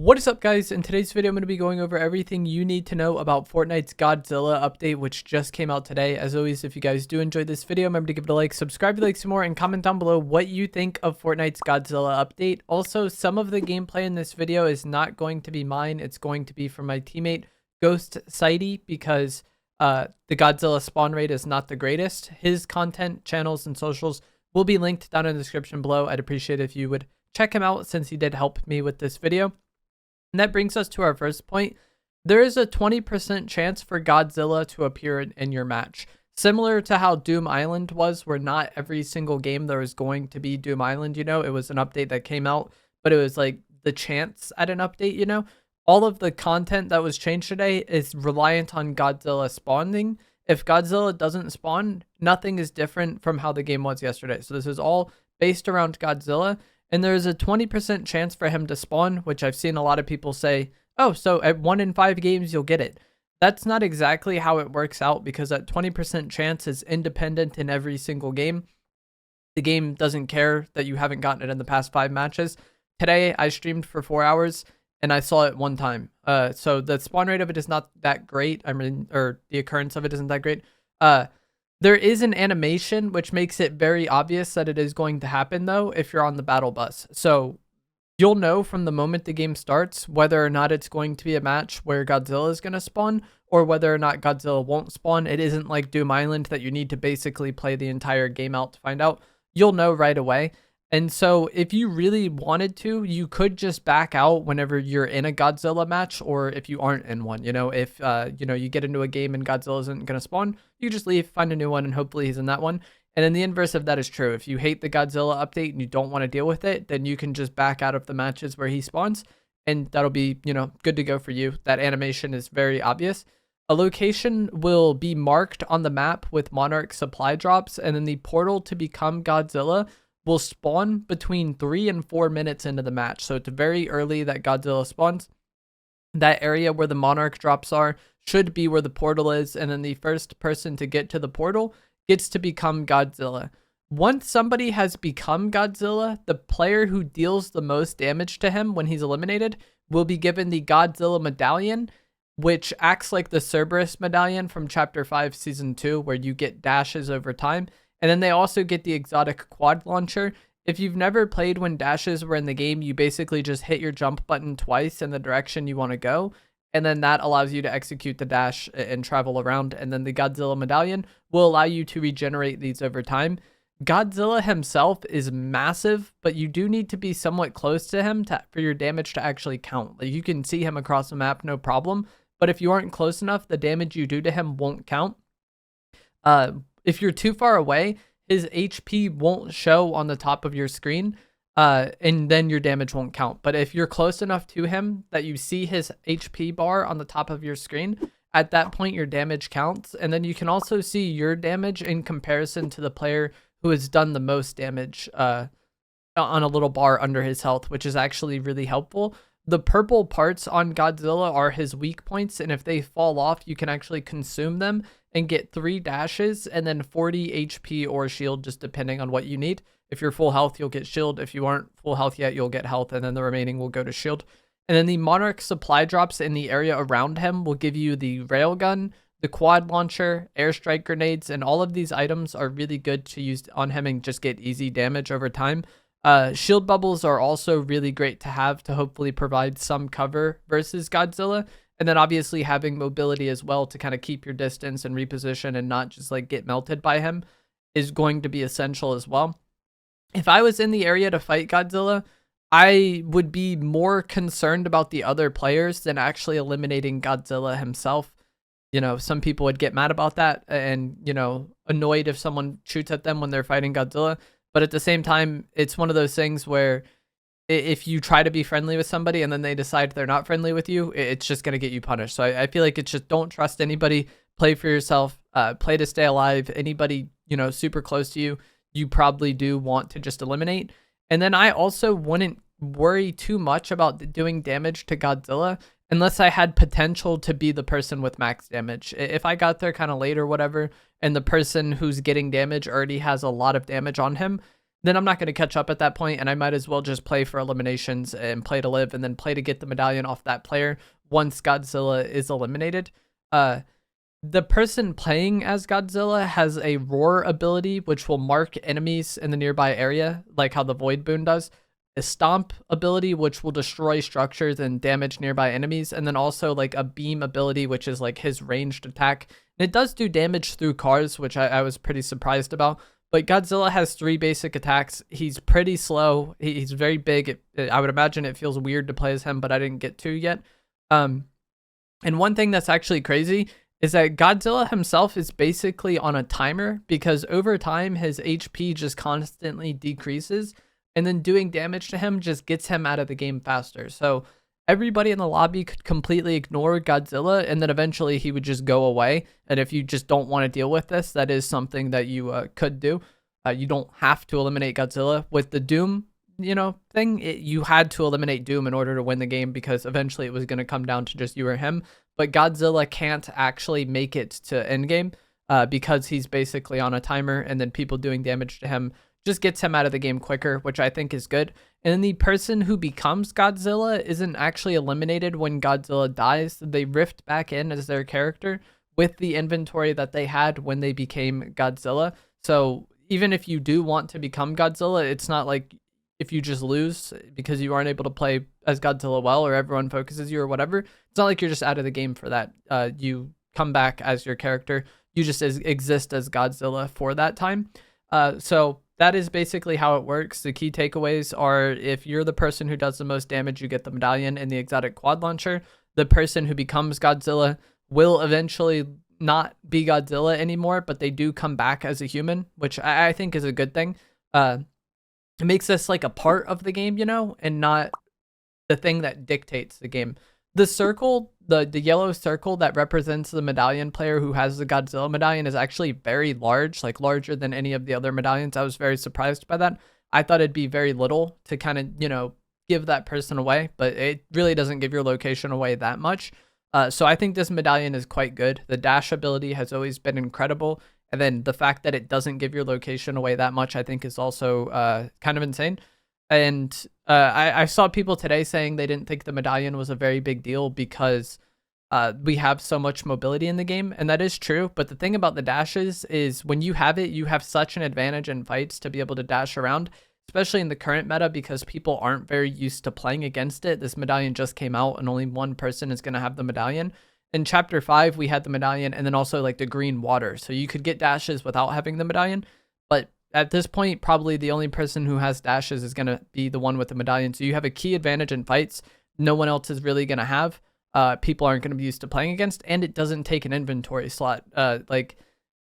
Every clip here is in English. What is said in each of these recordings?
What is up, guys? In today's video, I'm going to be going over everything you need to know about Fortnite's Godzilla update, which just came out today. As always, if you guys do enjoy this video, remember to give it a like, subscribe if you like some more, and comment down below what you think of Fortnite's Godzilla update. Also, some of the gameplay in this video is not going to be mine. It's going to be from my teammate, Ghost Sightey, because the Godzilla spawn rate is not the greatest. His content, channels, and socials will be linked down in the description below. I'd appreciate it if you would check him out since he did help me with this video. And that brings us to our first point. There is a 20% chance for Godzilla to appear in your match. Similar to how Doom Island was, where not every single game there was going to be Doom Island, you know, it was an update that came out, but it was like the chance at an update, you know. All of the content that was changed today is reliant on Godzilla spawning. If Godzilla doesn't spawn, nothing is different from how the game was yesterday. So this is all based around Godzilla. And there's a 20% chance for him to spawn, which I've seen a lot of people say, oh, so at 1 in 5 games, you'll get it. That's not exactly how it works out, because that 20% chance is independent in every single game. The game doesn't care that you haven't gotten it in the past 5 matches. Today, I streamed for 4 hours, and I saw it 1 time. So the spawn rate of it is not that great. I mean, or the occurrence of it isn't that great. There is an animation which makes it very obvious that it is going to happen, though, if you're on the battle bus. So you'll know from the moment the game starts whether or not it's going to be a match where Godzilla is going to spawn, or whether or not Godzilla won't spawn. It isn't like Doom Island that you need to basically play the entire game out to find out. You'll know right away. And so if you really wanted to, you could just back out whenever you're in a Godzilla match, or if you aren't in one. You know, if you get into a game and Godzilla isn't going to spawn, you just leave, find a new one, and hopefully he's in that one. And then the inverse of that is true. If you hate the Godzilla update and you don't want to deal with it, then you can just back out of the matches where he spawns, and that'll be, you know, good to go for you. That animation is very obvious. A location will be marked on the map with Monarch supply drops, and then the portal to become Godzilla will spawn between 3 and 4 minutes into the match. So it's very early that Godzilla spawns. That area where the Monarch drops are should be where the portal is, and then the first person to get to the portal gets to become Godzilla. Once somebody has become Godzilla, the player who deals the most damage to him when he's eliminated will be given the Godzilla medallion, which acts like the Cerberus medallion from Chapter 5 Season 2, where you get dashes over time. And then they also get the exotic quad launcher. If you've never played when dashes were in the game, you basically just hit your jump button twice in the direction you want to go, and then that allows you to execute the dash and travel around. And then the Godzilla medallion will allow you to regenerate these over time. Godzilla himself is massive, but you do need to be somewhat close to him for your damage to actually count. Like, you can see him across the map, no problem, but if you aren't close enough, the damage you do to him won't count. If you're too far away, his HP won't show on the top of your screen, and then your damage won't count. But if you're close enough to him that you see his HP bar on the top of your screen, at that point your damage counts. And then you can also see your damage in comparison to the player who has done the most damage on a little bar under his health, which is actually really helpful. The purple parts on Godzilla are his weak points, and if they fall off, you can actually consume them and get 3 dashes and then 40 HP or shield, just depending on what you need. If you're full health, you'll get shield. If you aren't full health yet, you'll get health, and then the remaining will go to shield. And then the Monarch supply drops in the area around him will give you the railgun, the quad launcher, airstrike grenades, and all of these items are really good to use on him and just get easy damage over time. Shield bubbles are also really great to have to hopefully provide some cover versus Godzilla. And then obviously having mobility as well to kind of keep your distance and reposition and not just like get melted by him is going to be essential as well. If I was in the area to fight Godzilla, I would be more concerned about the other players than actually eliminating Godzilla himself. You know, some people would get mad about that and, you know, annoyed if someone shoots at them when they're fighting Godzilla. But at the same time, it's one of those things where if you try to be friendly with somebody and then they decide they're not friendly with you, it's just going to get you punished. So I feel like it's just, don't trust anybody. Play for yourself. Play to stay alive. Anybody, you know, super close to you, you probably do want to just eliminate. And then I also wouldn't worry too much about doing damage to Godzilla unless I had potential to be the person with max damage. If I got there kind of late or whatever, and the person who's getting damage already has a lot of damage on him, then I'm not going to catch up at that point, and I might as well just play for eliminations and play to live, and then play to get the medallion off that player once Godzilla is eliminated. The person playing as Godzilla has a roar ability, which will mark enemies in the nearby area, like how the Void Boon does. A stomp ability, which will destroy structures and damage nearby enemies. And then also like a beam ability, which is like his ranged attack. And it does do damage through cars, which I was pretty surprised about. But Godzilla has 3 basic attacks. He's pretty slow. He's very big. I would imagine it feels weird to play as him, but I didn't get to yet. And one thing that's actually crazy is that Godzilla himself is basically on a timer, because over time his HP just constantly decreases, and then doing damage to him just gets him out of the game faster. So everybody in the lobby could completely ignore Godzilla, and then eventually he would just go away. And if you just don't want to deal with this, that is something that you could do. You don't have to eliminate Godzilla. With the Doom, thing, you had to eliminate Doom in order to win the game, because eventually it was going to come down to just you or him. But Godzilla can't actually make it to endgame because he's basically on a timer, and then people doing damage to him just gets him out of the game quicker, which I think is good. And then the person who becomes Godzilla isn't actually eliminated when Godzilla dies. They rift back in as their character with the inventory that they had when they became Godzilla. So even if you do want to become Godzilla, it's not like if you just lose because you aren't able to play as Godzilla well, or everyone focuses you or whatever. It's not like you're just out of the game for that. You come back as your character. You just exist as Godzilla for that time. So that is basically how it works. The key takeaways are, if you're the person who does the most damage, you get the medallion and the exotic quad launcher. The person who becomes Godzilla will eventually not be Godzilla anymore, but they do come back as a human, which I think is a good thing. It makes this like a part of the game, and not the thing that dictates the game. The circle, the yellow circle that represents the medallion player who has the Godzilla medallion, is actually very large, like larger than any of the other medallions. I was very surprised by that. I thought it'd be very little to kind of, give that person away, but it really doesn't give your location away that much. So I think this medallion is quite good. The dash ability has always been incredible. And then the fact that it doesn't give your location away that much, I think is also kind of insane. And I saw people today saying they didn't think the medallion was a very big deal because we have so much mobility in the game. And that is true. But the thing about the dashes is when you have it, you have such an advantage in fights to be able to dash around, especially in the current meta, because people aren't very used to playing against it. This medallion just came out and only one person is going to have the medallion. In chapter 5, we had the medallion, and then also like the green water. So you could get dashes without having the medallion. But at this point, probably the only person who has dashes is going to be the one with the medallion. So you have a key advantage in fights no one else is really going to have. People aren't going to be used to playing against, and it doesn't take an inventory slot. Like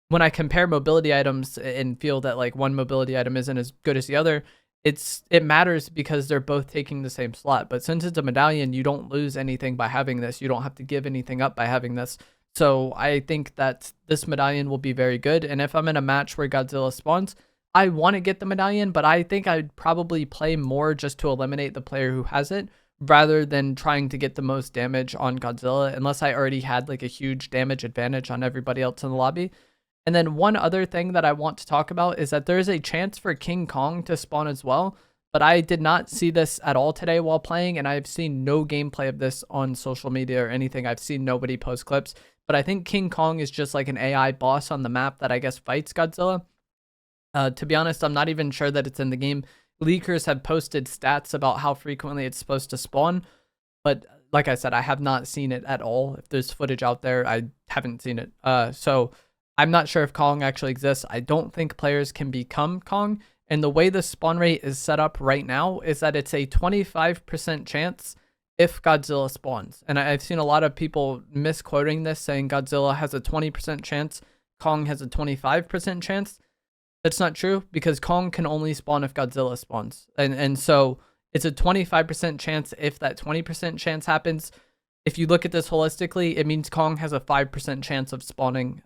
when I compare mobility items and feel that like one mobility item isn't as good as the other, it matters because they're both taking the same slot. But since it's a medallion, you don't lose anything by having this. You don't have to give anything up by having this. So I think that this medallion will be very good. And if I'm in a match where Godzilla spawns, I want to get the medallion, but I think I'd probably play more just to eliminate the player who has it, rather than trying to get the most damage on Godzilla, unless I already had like a huge damage advantage on everybody else in the lobby. And then one other thing that I want to talk about is that there is a chance for King Kong to spawn as well, but I did not see this at all today while playing, and I've seen no gameplay of this on social media or anything. I've seen nobody post clips, but I think King Kong is just like an AI boss on the map that I guess fights Godzilla. To be honest, I'm not even sure that it's in the game. Leakers have posted stats about how frequently it's supposed to spawn, but like I said, I have not seen it at all. If there's footage out there, I haven't seen it. So I'm not sure if Kong actually exists. I don't think players can become Kong. And the way the spawn rate is set up right now is that it's a 25% chance if Godzilla spawns. And I've seen a lot of people misquoting this, saying Godzilla has a 20% chance, Kong has a 25% chance. That's not true, because Kong can only spawn if Godzilla spawns. And so it's a 25% chance if that 20% chance happens. If you look at this holistically, it means Kong has a 5% chance of spawning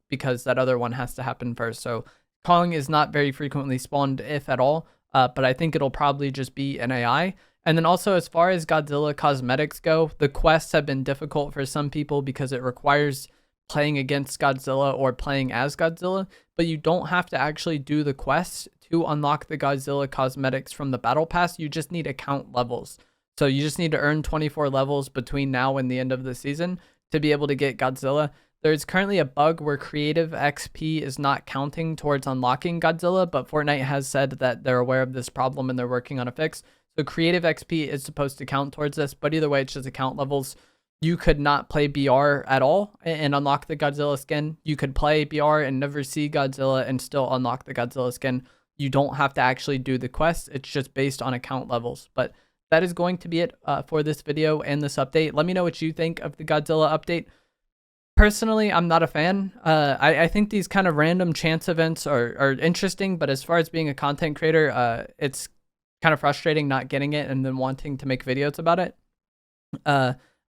because that other one has to happen first. So Kong is not very frequently spawned, if at all, but I think it'll probably just be an AI. And then also, as far as Godzilla cosmetics go, the quests have been difficult for some people because it requires playing against Godzilla or playing as Godzilla, but you don't have to actually do the quest to unlock the Godzilla cosmetics from the battle pass. You just need account levels. So you just need to earn 24 levels between now and the end of the season to be able to get Godzilla. There's currently a bug where creative XP is not counting towards unlocking Godzilla, but Fortnite has said that they're aware of this problem and they're working on a fix. So creative XP is supposed to count towards this, but either way, it's just account levels. You could not play BR at all and unlock the Godzilla skin. You could play BR and never see Godzilla and still unlock the Godzilla skin. You don't have to actually do the quest. It's just based on account levels. But that is going to be it for this video and this update. Let me know what you think of the Godzilla update. Personally, I'm not a fan. I think these kind of random chance events are interesting, but as far as being a content creator, it's kind of frustrating not getting it and then wanting to make videos about it.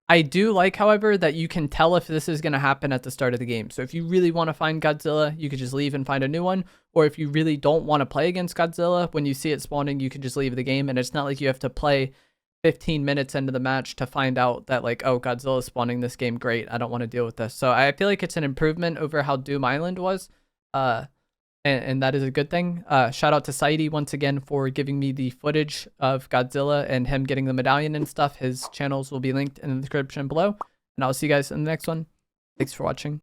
I do like, however, that you can tell if this is going to happen at the start of the game. So if you really want to find Godzilla, you could just leave and find a new one. Or if you really don't want to play against Godzilla, when you see it spawning, you can just leave the game. And it's not like you have to play 15 minutes into the match to find out that, like, oh, Godzilla's spawning this game. Great. I don't want to deal with this. So I feel like it's an improvement over how Doom Island was. And that is a good thing. Shout out to Sightey once again for giving me the footage of Godzilla and him getting the medallion and stuff. His channels will be linked in the description below. And I'll see you guys in the next one. Thanks for watching.